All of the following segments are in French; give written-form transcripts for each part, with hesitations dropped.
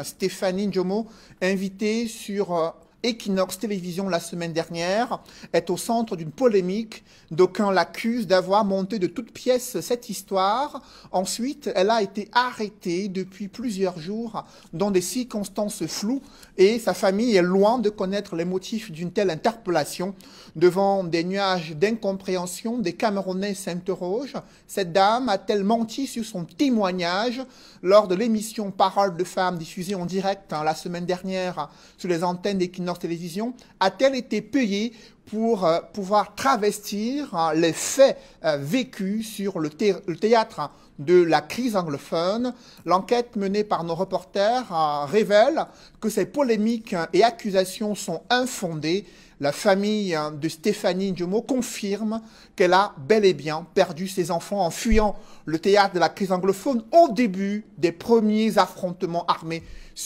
Stéphanie Ndiomo, invitée sur Equinox Télévision la semaine dernière, est au centre d'une polémique. D'aucuns l'accusent d'avoir monté de toutes pièces cette histoire. Ensuite, elle a été arrêtée depuis plusieurs jours dans des circonstances floues et sa famille est loin de connaître les motifs d'une telle interpellation. Devant des nuages d'incompréhension, des Camerounais s'interrogent. Cette dame a-t-elle menti sur son témoignage lors de l'émission Parole de femmes diffusée en direct la semaine dernière sur les antennes d'Equinox Télévision? A-t-elle été payée pour pouvoir travestir les faits vécus sur le théâtre de la crise anglophone? L'enquête menée par nos reporters révèle que ces polémiques et accusations sont infondées. La famille de Stéphanie Ndiomo confirme qu'elle a bel et bien perdu ses enfants en fuyant le théâtre de la crise anglophone au début des premiers affrontements armés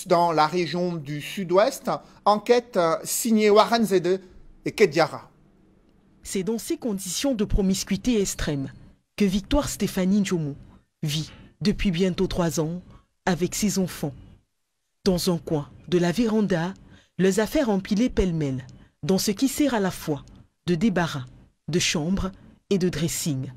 dans la région du sud-ouest. Enquête signée Warren Zede et Kediara. C'est dans ces conditions de promiscuité extrême que Victoire Stéphanie Ndiomo vit depuis bientôt 3 ans avec ses enfants. Dans un coin de la véranda, les affaires empilées pêle-mêle dans ce qui sert à la fois de débarras, de chambre et de dressing.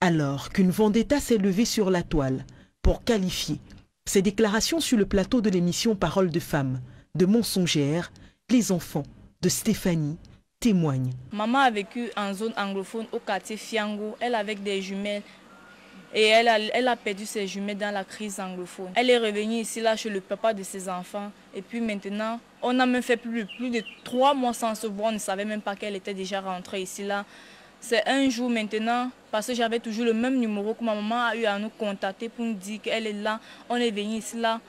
Alors qu'une vendetta s'est levée sur la toile pour qualifier ces déclarations sur le plateau de l'émission Parole de femmes de mensongères, les enfants de Stéphanie témoignent. Maman a vécu en zone anglophone au quartier Fiango, elle avec des jumelles. Et elle a perdu ses jumelles dans la crise anglophone. Elle est revenue ici là chez le papa de ses enfants. Et puis maintenant, on a même fait plus de 3 mois sans se voir. On ne savait même pas qu'elle était déjà rentrée ici là. C'est un jour maintenant, parce que j'avais toujours le même numéro que ma maman a eu à nous contacter pour nous dire qu'elle est là. On est venu ici là,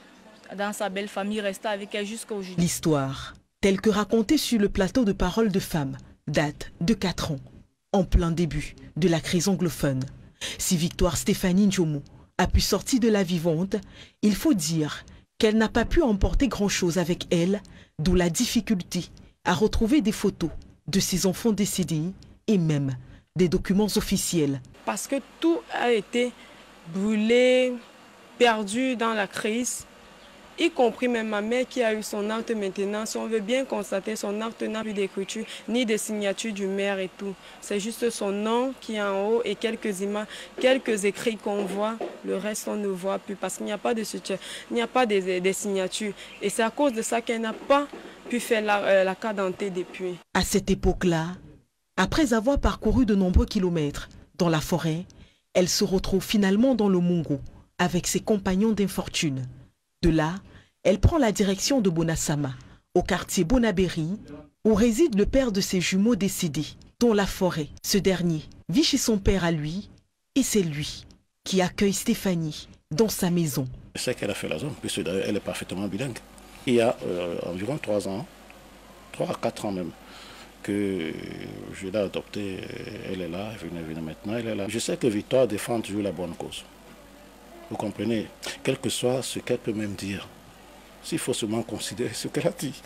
dans sa belle famille, rester avec elle jusqu'à aujourd'hui. L'histoire, telle que racontée sur le plateau de Parole de femmes, date de 4 ans, en plein début de la crise anglophone. Si Victoire Stéphanie Ndiomo a pu sortir de la vivante, il faut dire qu'elle n'a pas pu emporter grand-chose avec elle, d'où la difficulté à retrouver des photos de ses enfants décédés et même des documents officiels. Parce que tout a été brûlé, perdu dans la crise, y compris même ma mère qui a eu son acte maintenant. Si on veut bien constater, son acte n'a plus d'écriture, ni de signature du maire et tout. C'est juste son nom qui est en haut et quelques images, quelques écrits qu'on voit. Le reste, on ne voit plus parce qu'il n'y a pas de soutien, il n'y a pas de signatures. Et c'est à cause de ça qu'elle n'a pas pu faire la carte d'identité depuis. À cette époque-là, après avoir parcouru de nombreux kilomètres dans la forêt, elle se retrouve finalement dans le Mongo avec ses compagnons d'infortune. De là, elle prend la direction de Bonasama, au quartier Bonabéry, où réside le père de ses jumeaux décédés, dans la forêt. Ce dernier vit chez son père à lui, et c'est lui qui accueille Stéphanie dans sa maison. Je sais qu'elle a fait la zone, puisqu'elle est parfaitement bilingue. Il y a environ 3 ans, 3 à 4 ans même, que je l'ai adoptée. Elle est là, elle venait maintenant, elle est là. Je sais que Victoire défend toujours la bonne cause. Vous comprenez, quel que soit ce qu'elle peut même dire, s'il faut seulement considérer ce qu'elle a dit.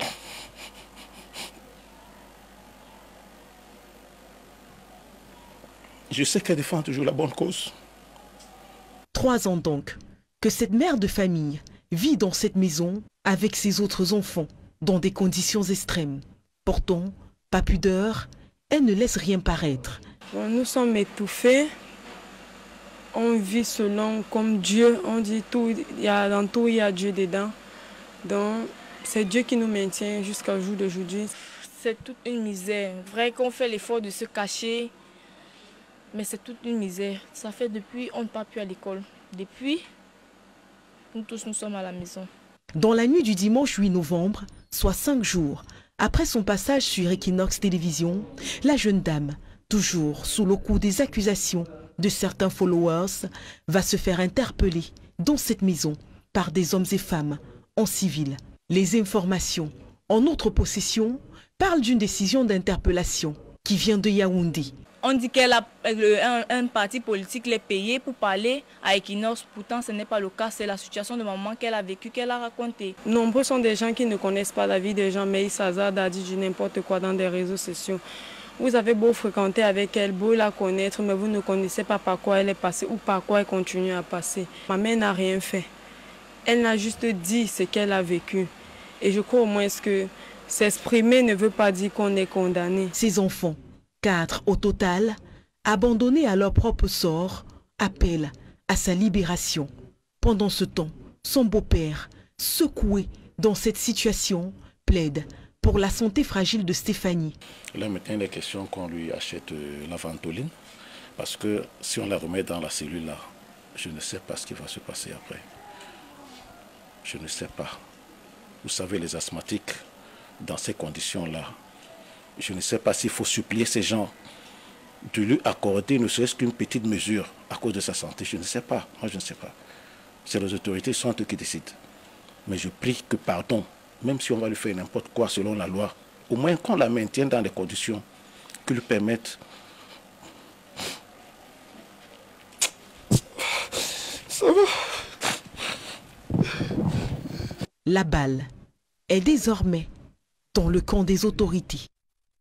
Je sais qu'elle défend toujours la bonne cause. 3 ans donc que cette mère de famille vit dans cette maison avec ses autres enfants, dans des conditions extrêmes. Pourtant, pas pudeur, elle ne laisse rien paraître. Bon, nous sommes étouffés. On vit selon comme Dieu, on dit tout, dans tout il y a Dieu dedans. Donc c'est Dieu qui nous maintient jusqu'au jour d'aujourd'hui. C'est toute une misère. Vrai qu'on fait l'effort de se cacher, mais c'est toute une misère. Ça fait depuis on ne part plus à l'école. Depuis, nous tous nous sommes à la maison. Dans la nuit du dimanche 8 novembre, soit 5 jours après son passage sur Equinox Télévision, la jeune dame, toujours sous le coup des accusations de certains followers, va se faire interpeller dans cette maison par des hommes et femmes en civil. Les informations en notre possession parlent d'une décision d'interpellation qui vient de Yaoundé. On dit qu'elle a un parti politique les payé pour parler à Equinox. Pourtant, ce n'est pas le cas. C'est la situation de maman qu'elle a vécue, qu'elle a racontée. Nombreux sont des gens qui ne connaissent pas la vie des gens, mais ils s'hasardent à dire n'importe quoi dans des réseaux sociaux. Vous avez beau fréquenter avec elle, beau la connaître, mais vous ne connaissez pas par quoi elle est passée ou par quoi elle continue à passer. Ma mère n'a rien fait. Elle n'a juste dit ce qu'elle a vécu. Et je crois au moins que s'exprimer ne veut pas dire qu'on est condamné. Ces enfants, 4 au total, abandonnés à leur propre sort, appellent à sa libération. Pendant ce temps, son beau-père, secoué dans cette situation, plaide pour la santé fragile de Stéphanie. Là maintenant, il est question qu'on lui achète la ventoline, parce que si on la remet dans la cellule là, je ne sais pas ce qui va se passer après. Je ne sais pas. Vous savez, les asthmatiques, dans ces conditions-là, je ne sais pas s'il faut supplier ces gens de lui accorder ne serait-ce qu'une petite mesure à cause de sa santé. Je ne sais pas. Moi, je ne sais pas. C'est les autorités, sont eux qui décident. Mais je prie que, pardon, même si on va lui faire n'importe quoi selon la loi, au moins qu'on la maintienne dans des conditions qui lui permettent. Ça va. La balle est désormais dans le camp des autorités.